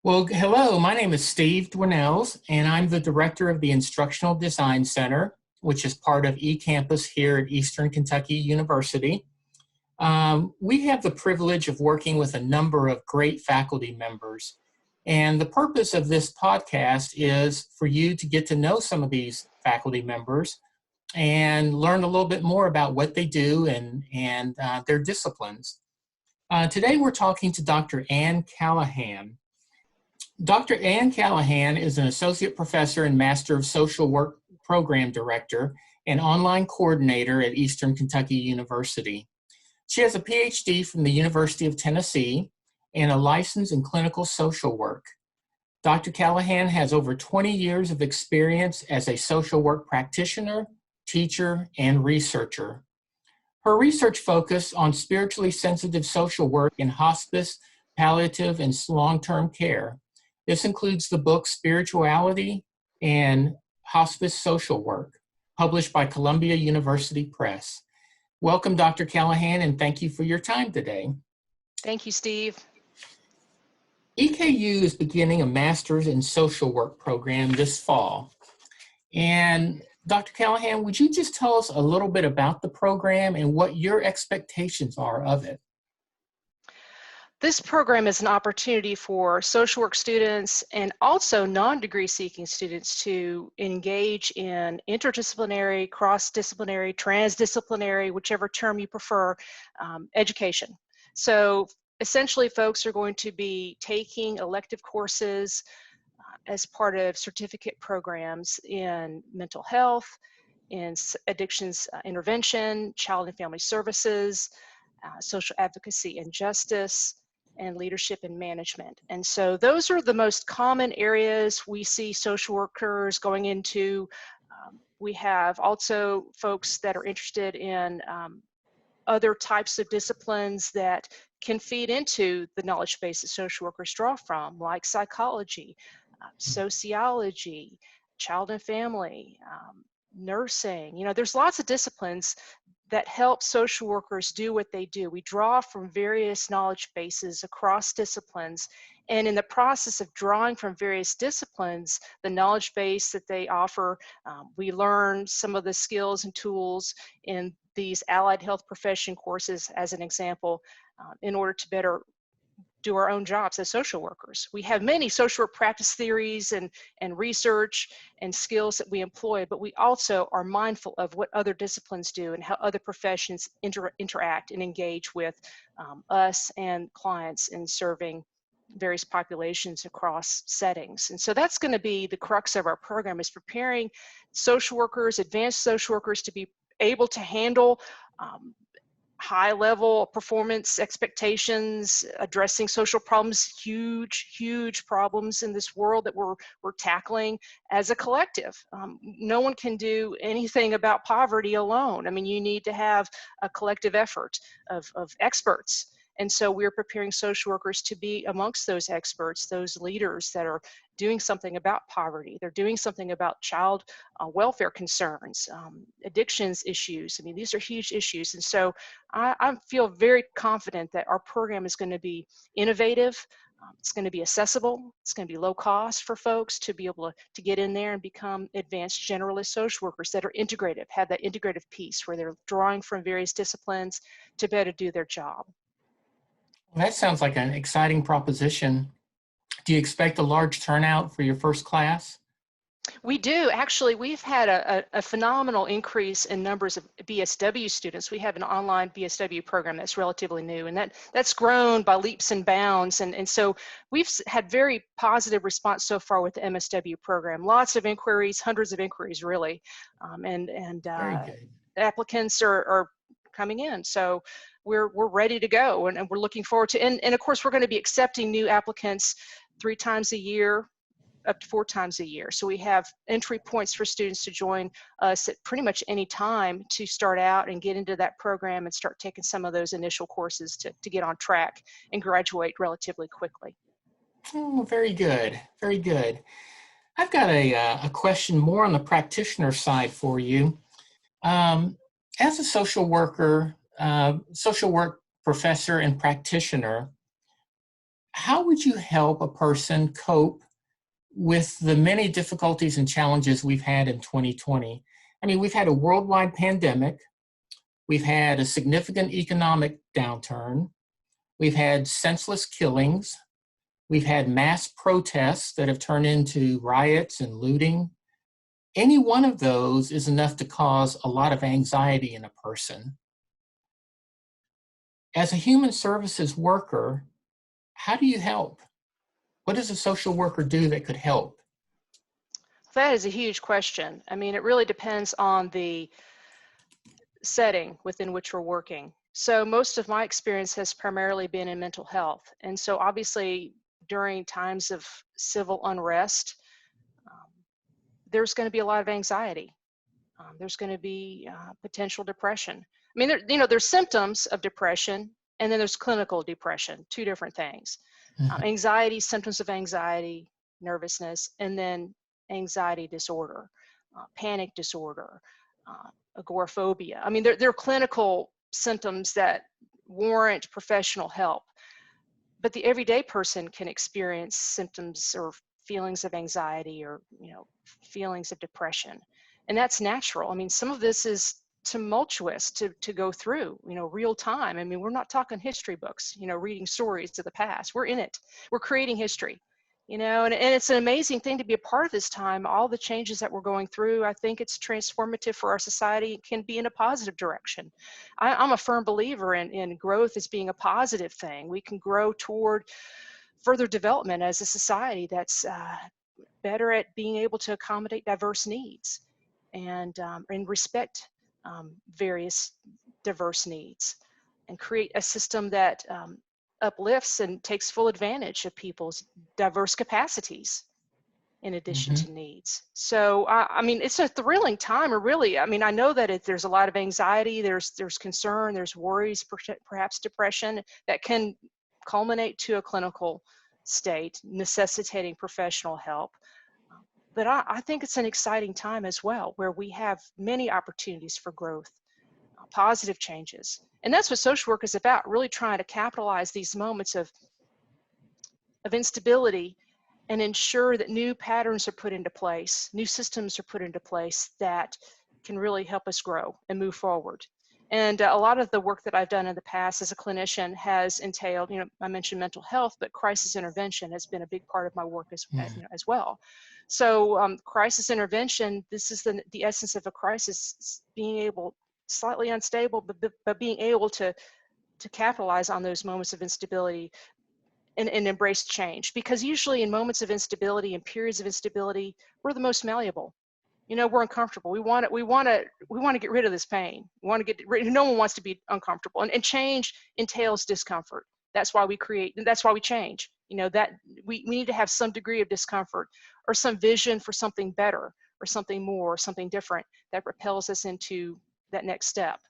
Well, hello, my name is Steve Dwinells, and I'm the director of the Instructional Design Center, which is part of eCampus here at Eastern Kentucky University. We have the privilege of working with a number of great faculty members. And the purpose of this podcast is for you to get to know some of these faculty members and learn a little bit more about what they do and their disciplines. Today we're talking to Dr. Ann Callahan. Dr. Ann Callahan is an associate professor and Master of Social Work program director and online coordinator at Eastern Kentucky University. She has a PhD from the University of Tennessee and a license in clinical social work. Dr. Callahan has over 20 years of experience as a social work practitioner, teacher, and researcher. Her research focused on spiritually sensitive social work in hospice, palliative, and long-term care. This includes the book Spirituality and Hospice Social Work, published by Columbia University Press. Welcome, Dr. Callahan, and thank you for your time today. Thank you, Steve. EKU is beginning a Master's in Social Work program this fall. And Dr. Callahan, would you just tell us a little bit about the program and what your expectations are of it? This program is an opportunity for social work students and also non-degree seeking students to engage in interdisciplinary, cross-disciplinary, transdisciplinary, whichever term you prefer, education. So essentially folks are going to be taking elective courses as part of certificate programs in mental health, in addictions intervention, child and family services, social advocacy and justice, and leadership and management. And so those are the most common areas we see social workers going into. We have also folks that are interested in other types of disciplines that can feed into the knowledge base that social workers draw from, like psychology, sociology, child and family, nursing. You know, there's lots of disciplines that help social workers do what they do. We draw from various knowledge bases across disciplines, and in the process of drawing from various disciplines, the knowledge base that they offer, we learn some of the skills and tools in these allied health profession courses, as an example, in order to better do our own jobs as social workers. We have many social work practice theories and research and skills that we employ, but we also are mindful of what other disciplines do and how other professions interact and engage with us and clients in serving various populations across settings. And so that's going to be the crux of our program, is preparing social workers, advanced social workers, to be able to handle high-level performance expectations, addressing social problems, huge problems in this world that we're tackling as a collective. No one can do anything about poverty alone. I mean, you need to have a collective effort of experts. And so we're preparing social workers to be amongst those experts, those leaders that are doing something about poverty. They're doing something about child welfare concerns, addictions issues. I mean, these are huge issues. And so I feel very confident that our program is going to be innovative. It's going to be accessible. It's going to be low cost for folks to be able to get in there and become advanced generalist social workers that are integrative, have that integrative piece where they're drawing from various disciplines to better do their job. Well, that sounds like an exciting proposition. Do you expect a large turnout for your first class? We do. Actually, we've had a phenomenal increase in numbers of BSW students. We have an online BSW program that's relatively new, and that's grown by leaps and bounds. And so we've had very positive response so far with the MSW program. Lots of inquiries, hundreds of inquiries, really. Very good. Applicants are coming in. So we're ready to go, and we're looking forward to, and of course, we're going to be accepting new applicants 3 times a year, up to 4 times a year. So we have entry points for students to join us at pretty much any time to start out and get into that program and start taking some of those initial courses to get on track and graduate relatively quickly. Oh, very good, very good. I've got a question more on the practitioner side for you. As a social worker, social work professor and practitioner, how would you help a person cope with the many difficulties and challenges we've had in 2020? I mean, we've had a worldwide pandemic, we've had a significant economic downturn, we've had senseless killings, we've had mass protests that have turned into riots and looting. Any one of those is enough to cause a lot of anxiety in a person. As a human services worker, how do you help? What does a social worker do that could help? That is a huge question. I mean, it really depends on the setting within which we're working. So most of my experience has primarily been in mental health. And so obviously during times of civil unrest, um, there's going to be a lot of anxiety. There's going to be potential depression. I mean, there's symptoms of depression, and then there's clinical depression, two different things. Mhm. Anxiety, symptoms of anxiety, nervousness, and then anxiety disorder, panic disorder, agoraphobia. I mean, they're clinical symptoms that warrant professional help. But the everyday person can experience symptoms or feelings of anxiety or feelings of depression, and that's natural. I mean, some of this is tumultuous to go through, real time. I mean, we're not talking history books, reading stories of the past. We're in it. We're creating history, and it's an amazing thing to be a part of this time. All the changes that we're going through, I think it's transformative for our society. It can be in a positive direction. I'm a firm believer in growth as being a positive thing. We can grow toward further development as a society that's better at being able to accommodate diverse needs and respect various diverse needs, and create a system that uplifts and takes full advantage of people's diverse capacities in addition Mhm. to needs. So, I mean, it's a thrilling time, or really, I mean, I know that there's a lot of anxiety, there's concern, there's worries, perhaps depression that can culminate to a clinical state necessitating professional help. But I think it's an exciting time as well, where we have many opportunities for growth, positive changes. And that's what social work is about, really trying to capitalize these moments of instability and ensure that new patterns are put into place, new systems are put into place that can really help us grow and move forward. And a lot of the work that I've done in the past as a clinician has entailed, I mentioned mental health, but crisis intervention has been a big part of my work Mhm. as well. So crisis intervention, this is the essence of a crisis, being able, slightly unstable, but being able to capitalize on those moments of instability and embrace change. Because usually in moments of instability and periods of instability, we're the most malleable. We're uncomfortable. We want to get rid of this pain. We want to get rid. No one wants to be uncomfortable, and change entails discomfort. That's why we create, and that's why we change. That we need to have some degree of discomfort or some vision for something better or something more or something different that propels us into that next step.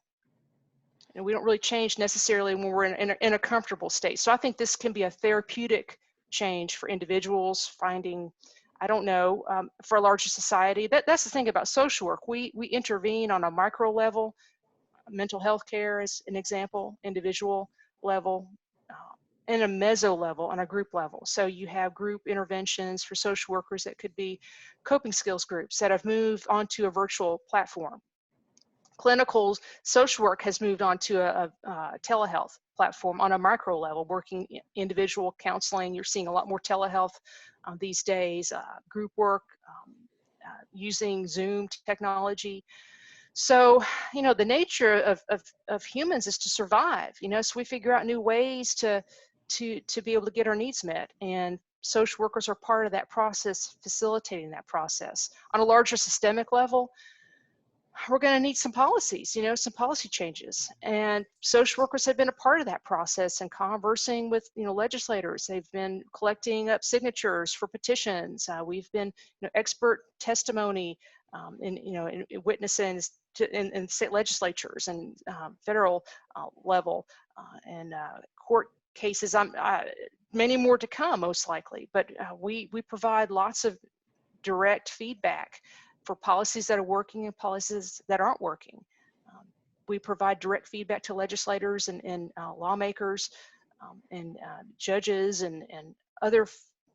And we don't really change necessarily when we're in a comfortable state. So I think this can be a therapeutic change for individuals finding, I don't know, for a larger society. That's the thing about social work. We intervene on a micro level, mental health care is an example, individual level, and a meso level on a group level. So you have group interventions for social workers that could be coping skills groups that have moved onto a virtual platform. Clinical social work has moved on to a telehealth platform on a micro level, working individual counseling. You're seeing a lot more telehealth these days, group work, using Zoom technology. So, the nature of humans is to survive, so we figure out new ways to be able to get our needs met. And social workers are part of that process, facilitating that process. On a larger systemic level, we're going to need some policies, some policy changes. And social workers have been a part of that process and conversing with, legislators. They've been collecting up signatures for petitions. We've been, expert testimony in witnesses in state legislatures and federal level and court cases. Many more to come, most likely. But we provide lots of direct feedback for policies that are working and policies that aren't working. We provide direct feedback to legislators and lawmakers and judges and other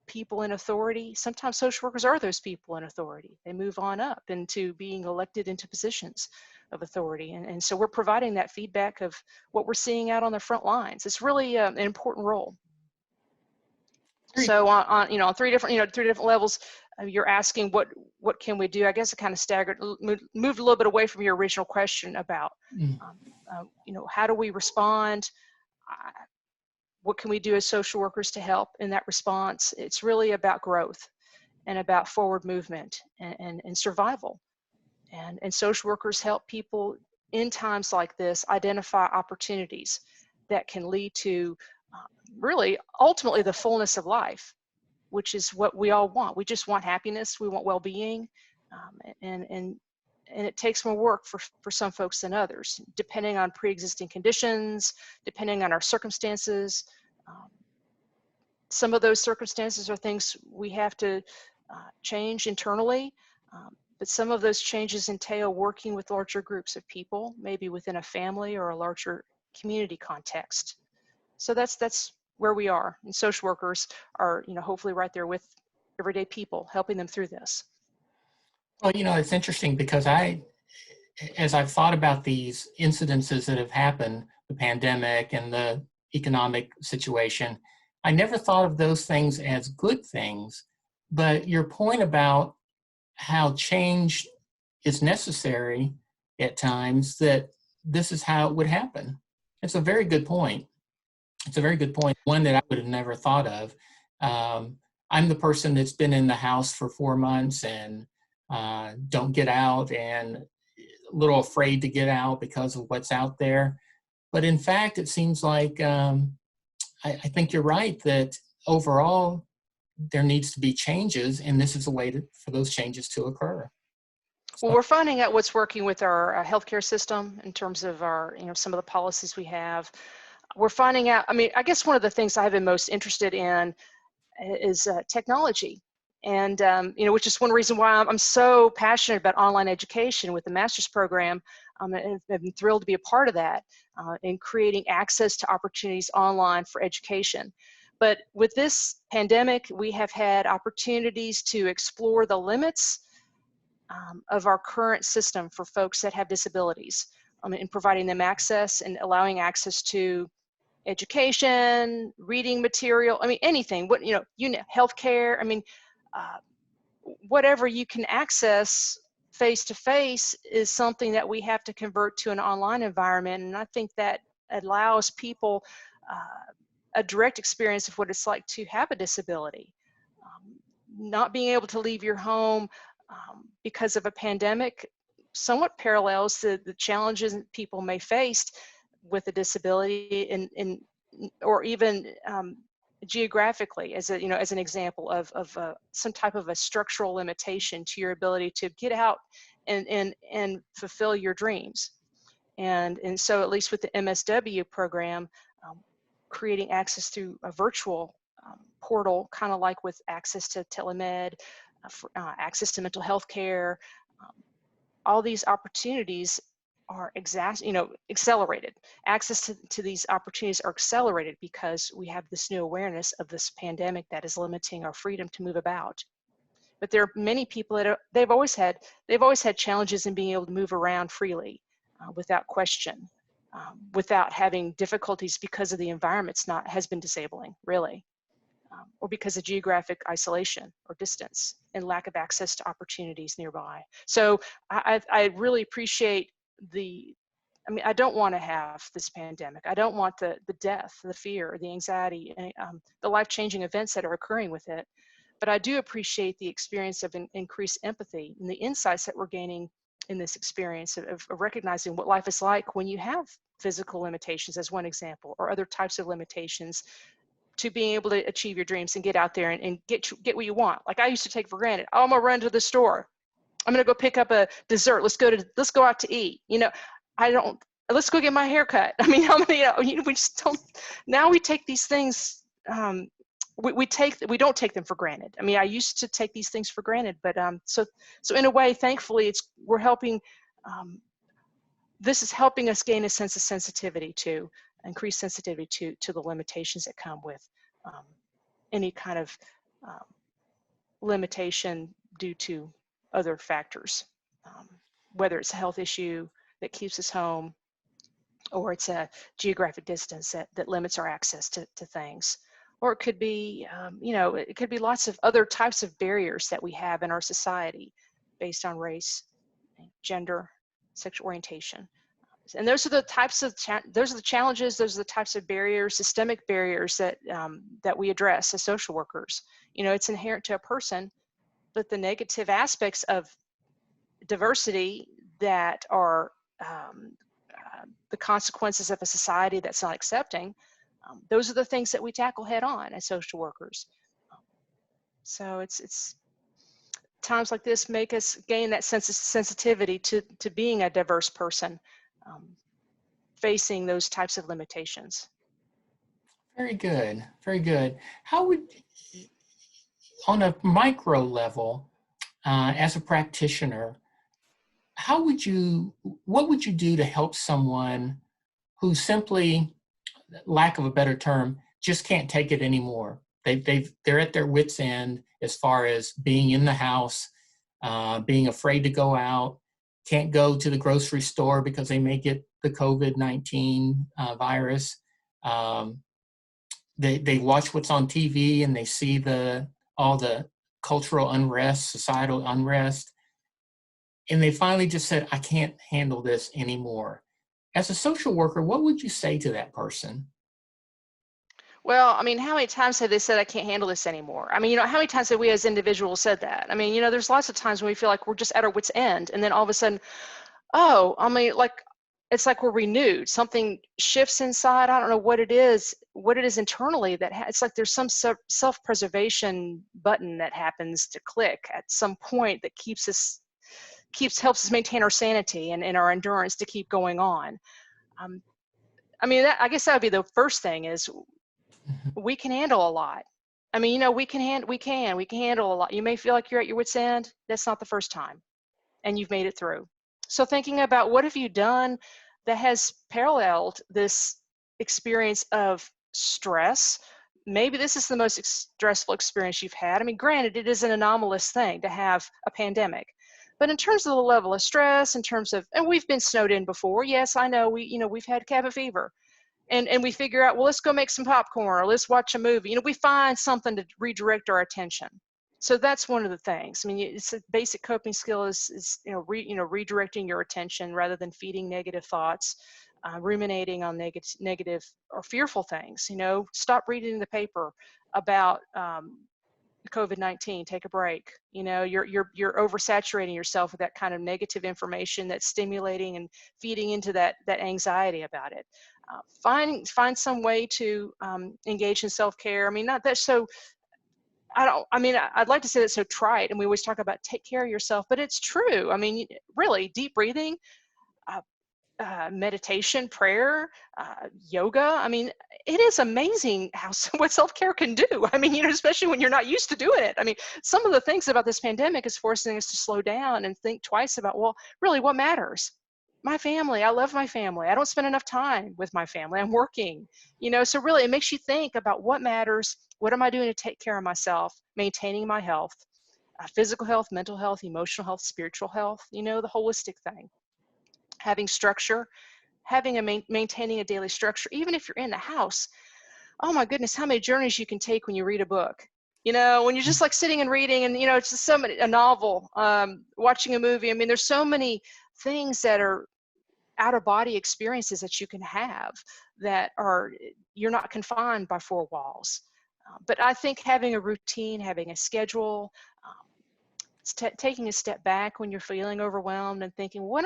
people in authority. Sometimes social workers are those people in authority. They move on up into being elected into positions of authority. And so we're providing that feedback of what we're seeing out on the front lines. It's really an important role. So on you know, on three different levels, you're asking what can we do? I guess it kind of staggered, moved a little bit away from your original question about you know, how do we respond? What can we do as social workers to help in that response? It's really about growth and about forward movement and survival. And social workers help people in times like this identify opportunities that can lead to really ultimately the fullness of life, which is what we all want. We just want happiness, we want well-being, and it takes more work for some folks than others, depending on pre-existing conditions, depending on our circumstances. Some of those circumstances are things we have to change internally, but some of those changes entail working with larger groups of people, maybe within a family or a larger community context. So that's where we are, and social workers are, you know, hopefully right there with everyday people, helping them through this. Well, you know, it's interesting because as I've thought about these incidences that have happened, the pandemic and the economic situation, I never thought of those things as good things. But your point about how change is necessary at times, that this is how it would happen. It's a very good point. It's a very good point, one that I would have never thought of. I'm the person that's been in the house for 4 months and don't get out, and a little afraid to get out because of what's out there. But in fact, it seems like I think you're right that overall there needs to be changes, and this is a way for those changes to occur. Well, we're finding out what's working with our healthcare system in terms of our, you know, some of the policies we have. We're finding out, I mean, I guess one of the things I've been most interested in is technology. And, you know, which is one reason why I'm so passionate about online education with the master's program. And I've been thrilled to be a part of that in creating access to opportunities online for education. But with this pandemic, we have had opportunities to explore the limits of our current system for folks that have disabilities, in providing them access and allowing access to education, reading material, I mean, anything, what, you know, healthcare, I mean, whatever you can access face-to-face is something that we have to convert to an online environment. And I think that allows people a direct experience of what it's like to have a disability. Not being able to leave your home because of a pandemic somewhat parallels the challenges people may face with a disability or even geographically, as a, you know, as an example of some type of a structural limitation to your ability to get out and fulfill your dreams. And so at least with the MSW program, creating access through a virtual portal, kind of like with access to telemed, access to mental health care, all these opportunities are accelerated. Access to these opportunities are accelerated because we have this new awareness of this pandemic that is limiting our freedom to move about. But there are many people that they've always had challenges in being able to move around freely, without question, without having difficulties because of the environment's has been disabling, really, or because of geographic isolation or distance and lack of access to opportunities nearby. So I really appreciate I don't want to have this pandemic. I don't want the death, the fear, the anxiety, the life-changing events that are occurring with it. But I do appreciate the experience of increased empathy and the insights that we're gaining in this experience of recognizing what life is like when you have physical limitations, as one example, or other types of limitations, to being able to achieve your dreams and get out there and get what you want. Like I used to take for granted. Oh, I'm gonna run to the store. I'm gonna go pick up a dessert. Let's go out to eat. You know, let's go get my hair cut. I mean, how many, we just don't, now we take these things, we don't take them for granted. I mean, I used to take these things for granted, but so in a way, thankfully, we're helping, this is helping us gain a sense of sensitivity too, increased sensitivity to the limitations that come with any kind of limitation due to other factors, whether it's a health issue that keeps us home, or it's a geographic distance that limits our access to things. Or it could be, it could be lots of other types of barriers that we have in our society based on race, gender, sexual orientation. And those are the types of those are the challenges. Those are the types of barriers, systemic barriers that that we address as social workers. It's inherent to a person, but the negative aspects of diversity that are the consequences of a society that's not accepting. Those are the things that we tackle head on as social workers. So it's times like this make us gain that sense of sensitivity to being a diverse person, facing those types of limitations. Very good, very good. How would, on a micro level, as a practitioner, what would you do to help someone who simply, lack of a better term, just can't take it anymore? They're at their wits' end as far as being in the house, being afraid to go out, can't go to the grocery store because they may get the COVID-19 virus. They watch what's on TV and they see all the cultural unrest, societal unrest, and they finally just said, I can't handle this anymore. As a social worker, what would you say to that person? Well, I mean, how many times have they said, I can't handle this anymore? I mean, how many times have we as individuals said that? I mean, there's lots of times when we feel like we're just at our wit's end, and then all of a sudden, oh, I mean, like, it's like we're renewed. Something shifts inside. I don't know what it is internally it's like there's some self-preservation button that happens to click at some point that helps us maintain our sanity and our endurance to keep going on. I mean, I guess that would be the first thing is we can handle a lot. I mean, we can handle a lot. You may feel like you're at your wit's end. That's not the first time, and you've made it through. So thinking about what have you done that has paralleled this experience of stress. Maybe this is the most stressful experience you've had. I mean, granted, it is an anomalous thing to have a pandemic, but in terms of the level of stress, in terms of, and we've been snowed in before. Yes, I know we've had cabin fever. And we figure out, well, let's go make some popcorn or let's watch a movie. We find something to redirect our attention. So that's one of the things. I mean, it's a basic coping skill is redirecting your attention rather than feeding negative thoughts, ruminating on negative or fearful things. Stop reading the paper about COVID-19. Take a break. You're oversaturating yourself with that kind of negative information that's stimulating and feeding into that anxiety about it. Find some way to engage in self-care. I mean, not that so. I'd like to say that's so trite, and we always talk about take care of yourself, but it's true. I mean, really, deep breathing, meditation, prayer, yoga. I mean, it is amazing what self-care can do. I mean, especially when you're not used to doing it. I mean, some of the things about this pandemic is forcing us to slow down and think twice about, well, really, what matters? My family. I love my family. I don't spend enough time with my family. I'm working, so really it makes you think about what matters. What am I doing to take care of myself, maintaining my health, physical health, mental health, emotional health, spiritual health, the holistic thing. Having structure, maintaining a daily structure, even if you're in the house. Oh my goodness, how many journeys you can take when you read a book. When you're just like sitting and reading and, it's just a novel, watching a movie. I mean, there's so many things that are out of body experiences that you can have that you're not confined by four walls. But I think having a routine, having a schedule, taking a step back when you're feeling overwhelmed and thinking, what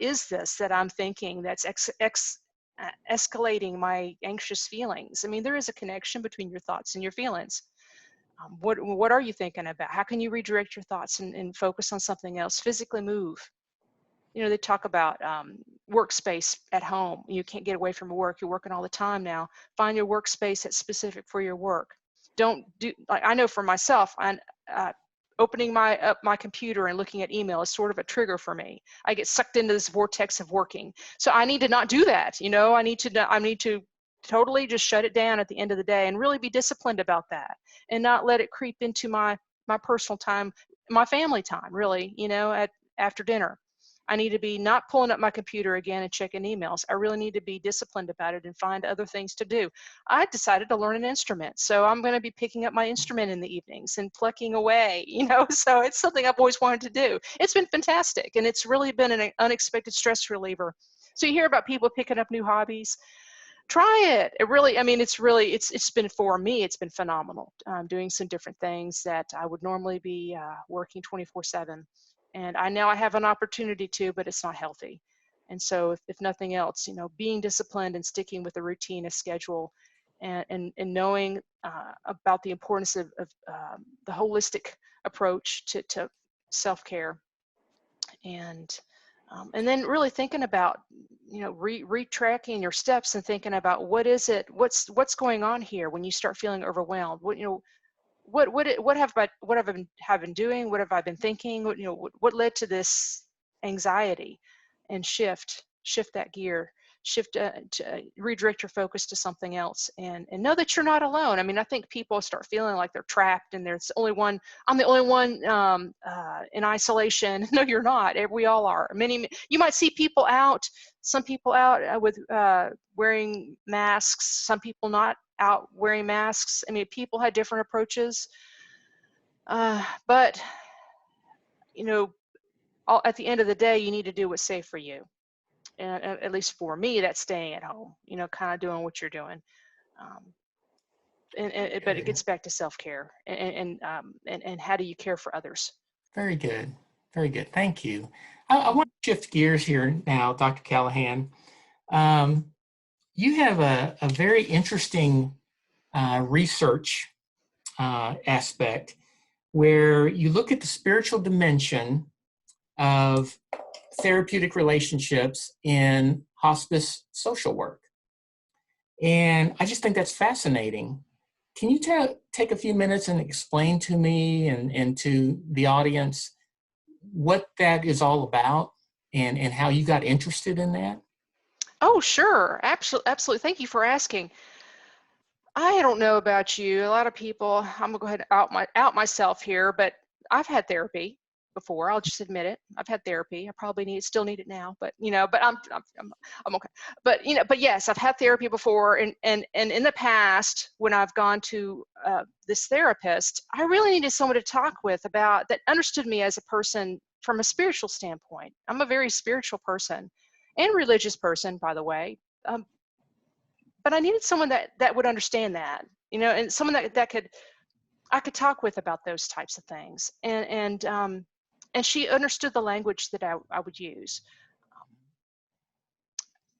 is this that I'm thinking that's escalating my anxious feelings? I mean, there is a connection between your thoughts and your feelings. What are you thinking about? How can you redirect your thoughts and focus on something else? Physically move. They talk about workspace at home. You can't get away from work. You're working all the time now. Find your workspace that's specific for your work. Don't do, like I know for myself, opening up my computer and looking at email is sort of a trigger for me. I get sucked into this vortex of working. So I need to not do that. I need to totally just shut it down at the end of the day and really be disciplined about that and not let it creep into my personal time, my family time, really, after dinner. I need to be not pulling up my computer again and checking emails. I really need to be disciplined about it and find other things to do. I decided to learn an instrument, so I'm going to be picking up my instrument in the evenings and plucking away, so it's something I've always wanted to do. It's been fantastic, and it's really been an unexpected stress reliever. So you hear about people picking up new hobbies. Try it. It's been, for me, it's been phenomenal. Doing some different things that I would normally be working 24/7. And I know I have an opportunity to, but it's not healthy. And so if nothing else, being disciplined and sticking with a routine, a schedule, and knowing about the importance of the holistic approach to self-care, and then really thinking about, retracking your steps and thinking about what's going on here when you start feeling overwhelmed. What have I been doing? What have I been thinking? What led to this anxiety? And shift that gear, redirect your focus to something else, and know that you're not alone. I think people start feeling like they're trapped and there's only one. I'm the only one in isolation. No, you're not. We all are. You might see people out. Some people out with wearing masks. Some people not out wearing masks. People had different approaches, but at the end of the day, you need to do what's safe for you. And at least for me, that's staying at home, kind of doing what you're doing. But it gets back to self-care and how do you care for others? Very good. Very good. Thank you. I want to shift gears here now, Dr. Callahan. You have a very interesting research aspect where you look at the spiritual dimension of therapeutic relationships in hospice social work. And I just think that's fascinating. Can you take a few minutes and explain to me and to the audience what that is all about and how you got interested in that? Oh, sure. Absolutely. Thank you for asking. I don't know about you. A lot of people, I'm gonna go ahead and out myself here, but I've had therapy before. I'll just admit it. I've had therapy. I probably still need it now, but but I'm okay. But yes, I've had therapy before, and in the past, when I've gone to this therapist, I really needed someone to talk with that understood me as a person from a spiritual standpoint. I'm a very spiritual person and religious person, by the way. But I needed someone that would understand that, and someone that I could talk with about those types of things. And she understood the language that I would use.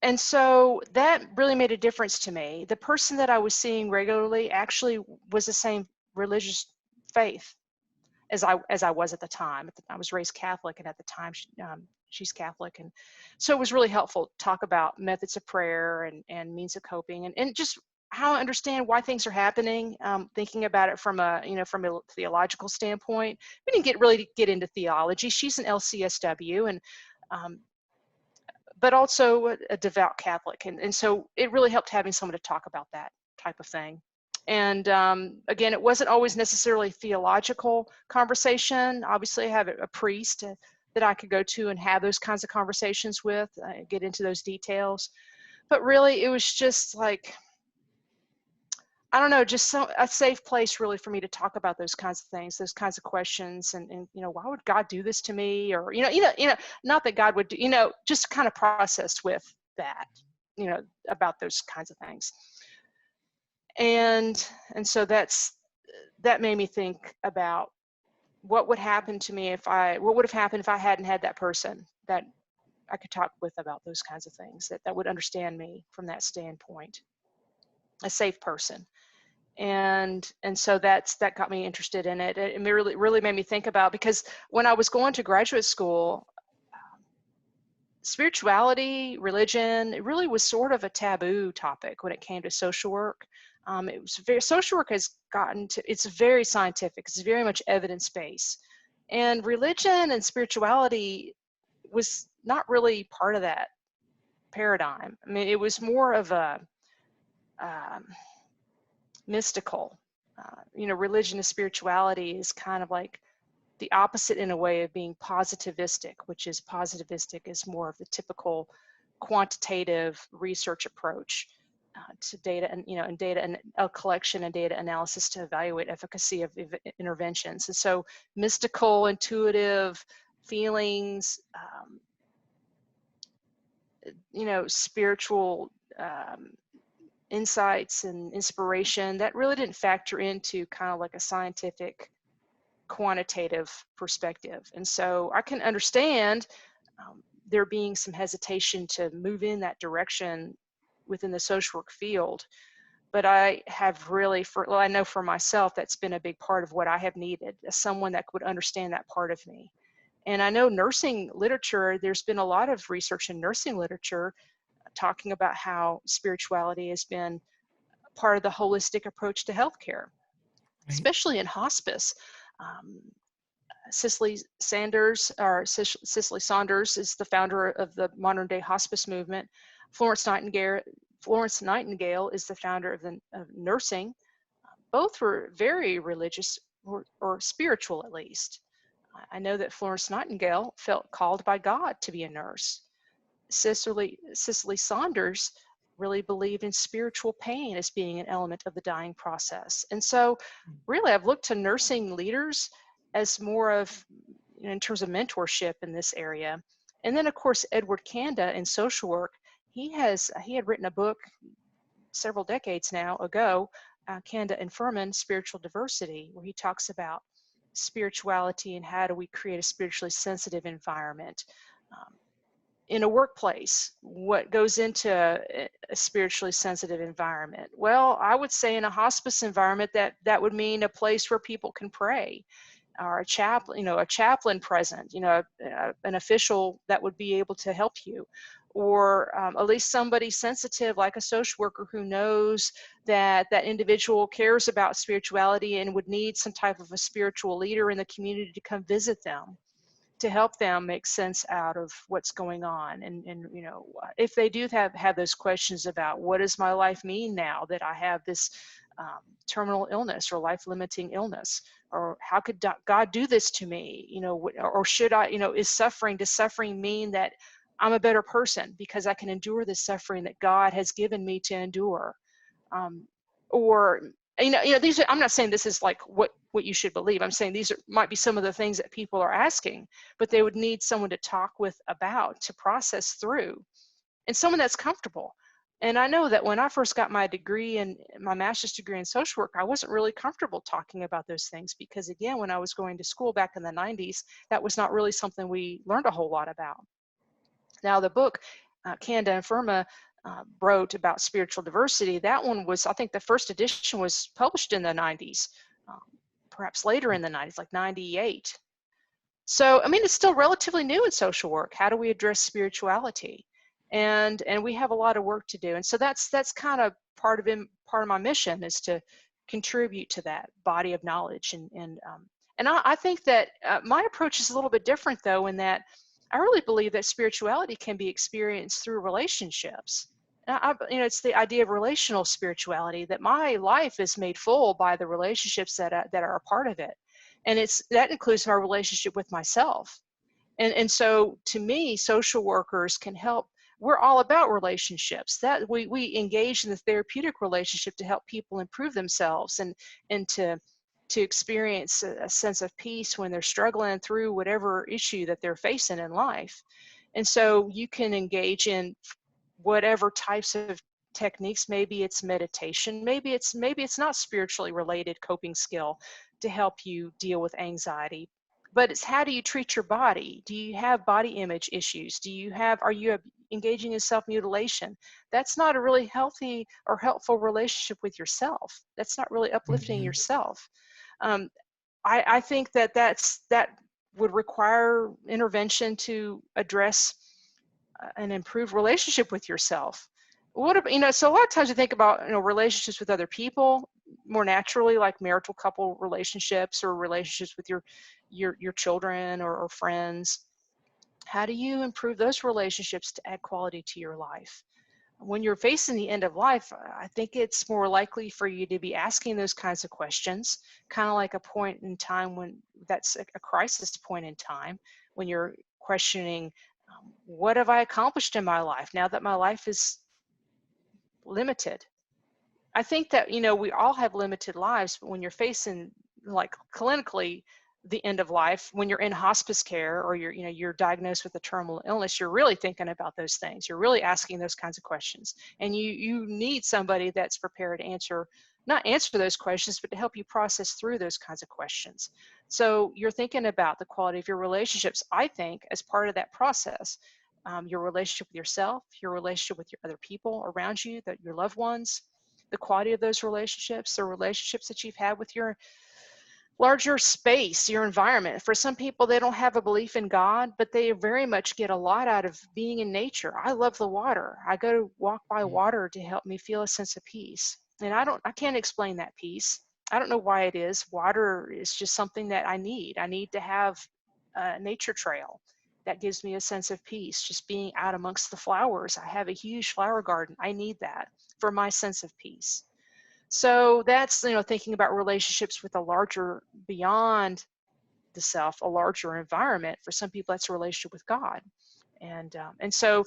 And so that really made a difference to me. The person that I was seeing regularly actually was the same religious faith as I was at the time. I was raised Catholic, and at the time she's Catholic, and so it was really helpful to talk about methods of prayer and means of coping, and just how I understand why things are happening. Thinking about it from a theological standpoint. We didn't really get into theology. She's an LCSW, and but also a devout Catholic, and so it really helped having someone to talk about that type of thing. And again, it wasn't always necessarily theological conversation. Obviously, I have a priest that I could go to and have those kinds of conversations with, get into those details. But really, it was just like, I don't know, just a safe place really for me to talk about those kinds of things, those kinds of questions, and why would God do this to me? Or not that God would do, just kind of process with that, about those kinds of things. And so that made me think about what would happen to me what would have happened if I hadn't had that person that I could talk with about those kinds of things, that would understand me from that standpoint, a safe person. And so that got me interested in it. It really made me think about, because when I was going to graduate school, spirituality, religion, it really was sort of a taboo topic when it came to social work. It was very, social work has gotten to, it's very scientific, it's very much evidence-based. And religion and spirituality was not really part of that paradigm. I mean, it was more of a um, mystical. Religion and spirituality is kind of like the opposite in a way of being positivistic, which is positivistic is more of the typical quantitative research approach to data and data and collection and data analysis to evaluate efficacy of interventions. And so mystical, intuitive feelings, spiritual insights and inspiration, that really didn't factor into kind of like a scientific quantitative perspective. And so I can understand there being some hesitation to move in that direction within the social work field. But I have really, I know for myself, that's been a big part of what I have needed, someone that would understand that part of me. And I know nursing literature, there's been a lot of research in nursing literature talking about how spirituality has been part of the holistic approach to healthcare, especially in hospice. Cicely Saunders is the founder of the modern day hospice movement. Florence Nightingale is the founder of nursing. Both were very religious or spiritual, at least. I know that Florence Nightingale felt called by God to be a nurse. Cicely Saunders really believed in spiritual pain as being an element of the dying process. And so really I've looked to nursing leaders as more of, in terms of mentorship in this area. And then of course, Edward Kanda in social work, he had written a book several decades now ago, Kanda and Furman, Spiritual Diversity, where he talks about spirituality and how do we create a spiritually sensitive environment. In a workplace, what goes into a spiritually sensitive environment? Well, I would say in a hospice environment, that would mean a place where people can pray, or a chaplain present, an official that would be able to help you, or at least somebody sensitive like a social worker who knows that that individual cares about spirituality and would need some type of a spiritual leader in the community to come visit them, to help them make sense out of what's going on. And if they do have those questions about what does my life mean now that I have this terminal illness or life-limiting illness, or how could God do this to me, or should I, does suffering mean that I'm a better person because I can endure the suffering that God has given me to endure? Or these are, I'm not saying this is like what you should believe. I'm saying these might be some of the things that people are asking, but they would need someone to talk with about, to process through, and someone that's comfortable. And I know that when I first got my degree and my master's degree in social work, I wasn't really comfortable talking about those things because, again, when I was going to school back in the 90s, that was not really something we learned a whole lot about. Now, the book Kanda and Firma wrote about spiritual diversity, that one was, I think the first edition was published in the 90s, perhaps later in the 90s, like 98. So, I mean, it's still relatively new in social work. How do we address spirituality? And we have a lot of work to do. And so that's kind of part of my mission, is to contribute to that body of knowledge. And I think that my approach is a little bit different, though, in that I really believe that spirituality can be experienced through relationships. It's the idea of relational spirituality, that my life is made full by the relationships that are a part of it. And that includes my relationship with myself. And so to me, social workers can help. We're all about relationships, that we engage in the therapeutic relationship to help people improve themselves and to experience a sense of peace when they're struggling through whatever issue that they're facing in life. And so you can engage in whatever types of techniques. Maybe it's meditation, maybe it's not spiritually related coping skill to help you deal with anxiety, but it's how do you treat your body? Do you have body image issues? Are you engaging in self-mutilation? That's not a really healthy or helpful relationship with yourself. That's not really uplifting yourself. I think that would require intervention to address an improved relationship with yourself. What about, so a lot of times you think about, relationships with other people more naturally, like marital couple relationships or relationships with your children or friends. How do you improve those relationships to add quality to your life? When you're facing the end of life, I think it's more likely for you to be asking those kinds of questions, kind of like a point in time when that's a crisis point in time, when you're questioning, what have I accomplished in my life now that my life is limited? I think that, we all have limited lives, but when you're facing, like, clinically the end of life, when you're in hospice care or you're diagnosed with a terminal illness, you're really thinking about those things. You're really asking those kinds of questions. And you need somebody that's prepared to not answer those questions, but to help you process through those kinds of questions. So you're thinking about the quality of your relationships, I think, as part of that process. Your relationship with yourself, your relationship with your other people around you, your loved ones, the quality of those relationships, the relationships that you've had with your larger space, your environment. For some people, they don't have a belief in God, but they very much get a lot out of being in nature. I love the water. I go to walk by water to help me feel a sense of peace. And I can't explain that peace. I don't know why it is. Water is just something that I need. I need to have a nature trail that gives me a sense of peace. Just being out amongst the flowers. I have a huge flower garden. I need that for my sense of peace. So that's, thinking about relationships with a larger, beyond the self, a larger environment. For some people, that's a relationship with God. And so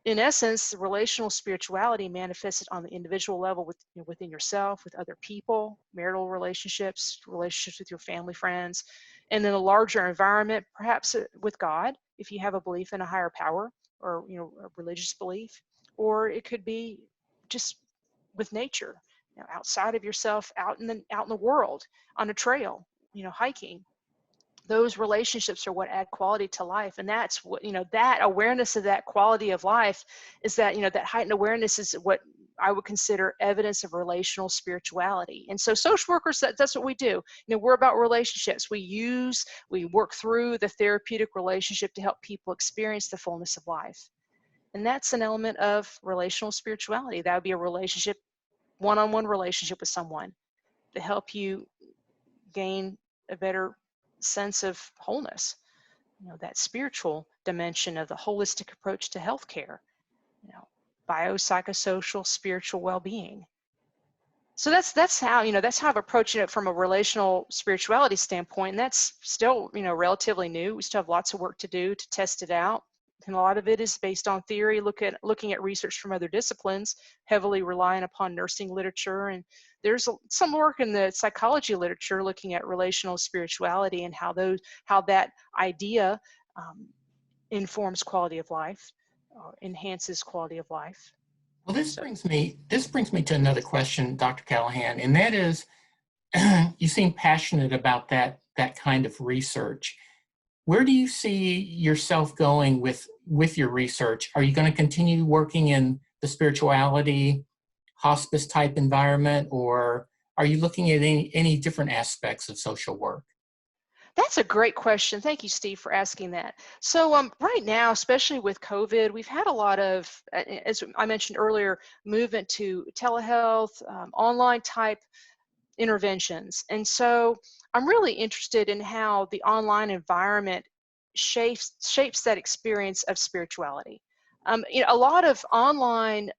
in essence, relational spirituality manifested on the individual level within yourself, with other people, marital relationships, relationships with your family, friends, and then a larger environment, perhaps with God, if you have a belief in a higher power or a religious belief, or it could be just with nature, outside of yourself, out in the world, on a trail, hiking. Those relationships are what add quality to life. And that's what, that awareness of that quality of life is that, that heightened awareness is what I would consider evidence of relational spirituality. And so social workers, that's what we do. We're about relationships. We work through the therapeutic relationship to help people experience the fullness of life. And that's an element of relational spirituality. That would be a relationship, one-on-one relationship with someone to help you gain a better sense of wholeness, that spiritual dimension of the holistic approach to healthcare, biopsychosocial spiritual well-being. So that's how I've approached it from a relational spirituality standpoint, and that's still relatively new. We still have lots of work to do to test it out, and a lot of it is based on theory, looking at research from other disciplines, heavily relying upon nursing literature, and there's some work in the psychology literature looking at relational spirituality and how that idea informs quality of life, enhances quality of life. Well, this So brings me to another question, Dr. Callahan, and that is, you seem passionate about that kind of research. Where do you see yourself going with your research? Are you going to continue working in the spirituality, hospice type environment, or are you looking at any different aspects of social work? that's a great question. Thank you, Steve, for asking that. So right now, especially with COVID, we've had a lot of, as I mentioned earlier, movement to telehealth, online type interventions. And so I'm really interested in how the online environment shapes that experience of spirituality. A lot of online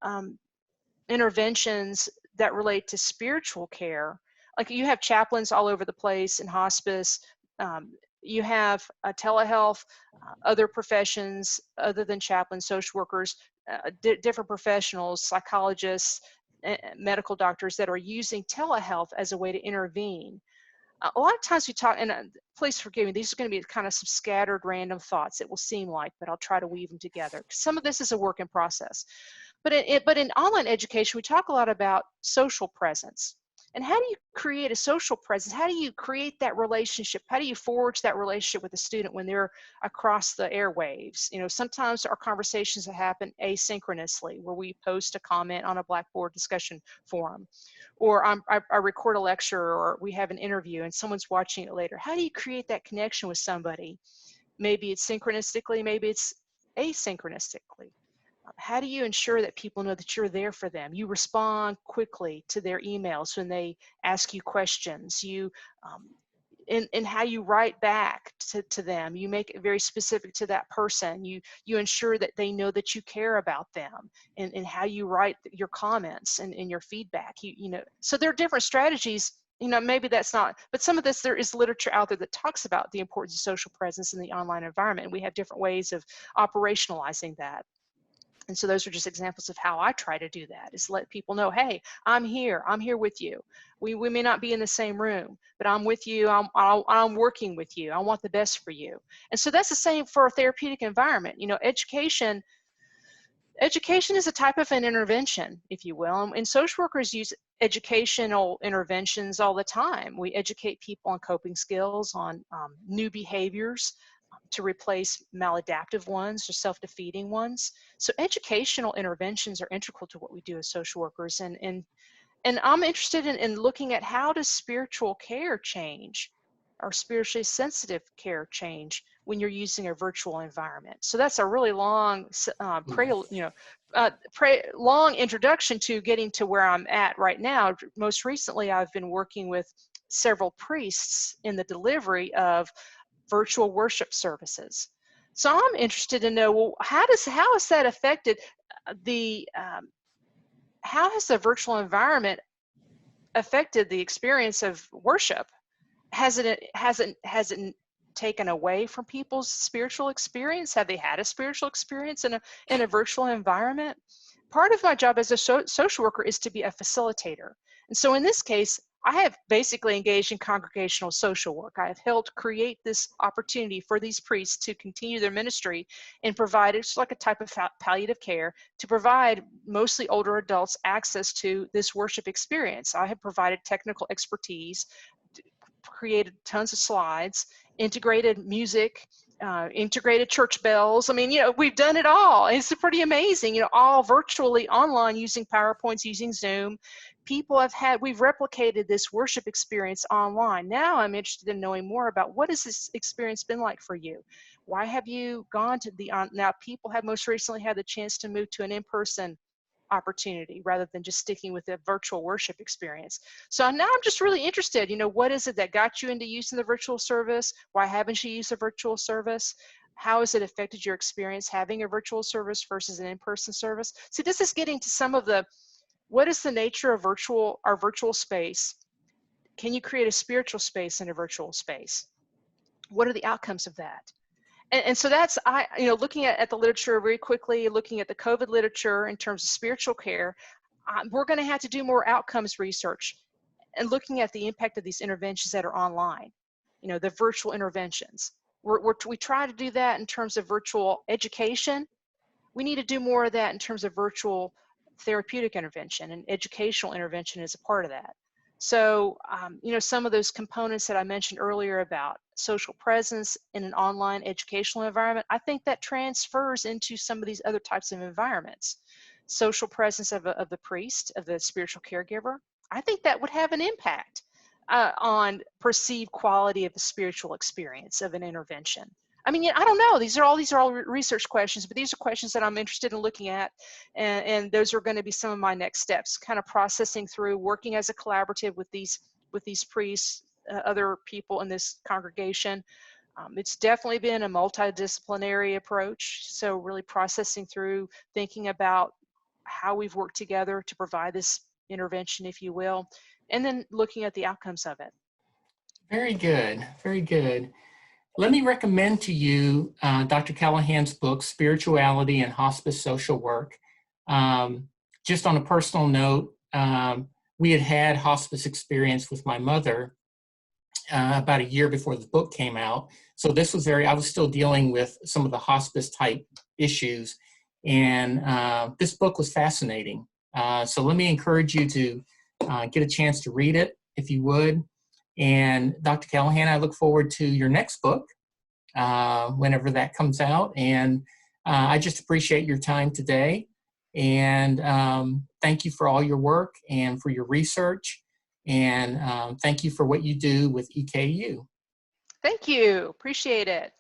interventions that relate to spiritual care, like you have chaplains all over the place in hospice. You have telehealth, other professions other than chaplains, social workers, different professionals, psychologists, medical doctors that are using telehealth as a way to intervene. A lot of times we talk, and please forgive me, these are going to be kind of some scattered random thoughts, it will seem like, but I'll try to weave them together. Some of this is a work in process. But in online education, we talk a lot about social presence. And how do you create a social presence? How do you create that relationship? How do you forge that relationship with a student when they're across the airwaves? Sometimes our conversations happen asynchronously, where we post a comment on a Blackboard discussion forum, or I record a lecture, or we have an interview and someone's watching it later. How do you create that connection with somebody? Maybe it's synchronistically, maybe it's asynchronistically. How do you ensure that people know that you're there for them? You respond quickly to their emails when they ask you questions. You in how you write back to them, you make it very specific to that person. You ensure that they know that you care about them, and how you write your comments and your feedback. You know, so there are different strategies. You know, maybe that's not, but some of this, there is literature out there that talks about the importance of social presence in the online environment. And we have different ways of operationalizing that. And so those are just examples of how I try to do that, is let people know, hey, I'm here with you. We may not be in the same room, but I'm with you, I'm working with you, I want the best for you. And so that's the same for a therapeutic environment. You know, education is a type of an intervention, if you will, and social workers use educational interventions all the time. We educate people on coping skills, on new behaviors, to replace maladaptive ones or self-defeating ones. So educational interventions are integral to what we do as social workers. And I'm interested in looking at, how does spiritual care change, or spiritually sensitive care change, when you're using a virtual environment. So that's a really long, long introduction to getting to where I'm at right now. Most recently, I've been working with several priests in the delivery of virtual worship services. So I'm interested to know, well, how has that affected how has the virtual environment affected the experience of worship? Has it taken away from people's spiritual experience? Have they had a spiritual experience in a virtual environment? Part of my job as a social worker is to be a facilitator. And so in this case, I have basically engaged in congregational social work. I have helped create this opportunity for these priests to continue their ministry and provide, it's like a type of palliative care, to provide mostly older adults access to this worship experience. I have provided technical expertise, created tons of slides, integrated music, integrated church bells. I mean, you know, we've done it all. It's pretty amazing, you know, all virtually online, using PowerPoints, using Zoom. We've replicated this worship experience online. Now I'm interested in knowing more about, what has this experience been like for you? Why have you gone to now people have most recently had the chance to move to an in-person opportunity rather than just sticking with the virtual worship experience. So now I'm just really interested, you know, what is it that got you into using the virtual service? Why haven't you used a virtual service? How has it affected your experience having a virtual service versus an in-person service? So this is getting to some of the, what is the nature of our virtual space? Can you create a spiritual space in a virtual space? What are the outcomes of that? And so that's, looking at the literature very quickly, looking at the COVID literature in terms of spiritual care, we're going to have to do more outcomes research and looking at the impact of these interventions that are online, you know, the virtual interventions. We try to do that in terms of virtual education. We need to do more of that in terms of virtual therapeutic intervention, and educational intervention is a part of that. So, some of those components that I mentioned earlier about social presence in an online educational environment, I think that transfers into some of these other types of environments. Social presence of the priest, of the spiritual caregiver, I think that would have an impact on perceived quality of the spiritual experience of an intervention. I mean, I don't know. These are all research questions, but these are questions that I'm interested in looking at, and those are going to be some of my next steps. Kind of processing through, working as a collaborative with these priests, other people in this congregation. It's definitely been a multidisciplinary approach. So really processing through, thinking about how we've worked together to provide this intervention, if you will, and then looking at the outcomes of it. Very good, very good. Let me recommend to you Dr. Callahan's book, Spirituality and Hospice Social Work. Just on a personal note, we had hospice experience with my mother about a year before the book came out. So this was I was still dealing with some of the hospice type issues. And this book was fascinating. So let me encourage you to get a chance to read it, if you would. And Dr. Callahan, I look forward to your next book, whenever that comes out. And I just appreciate your time today. And thank you for all your work and for your research. And thank you for what you do with EKU. Thank you. Appreciate it.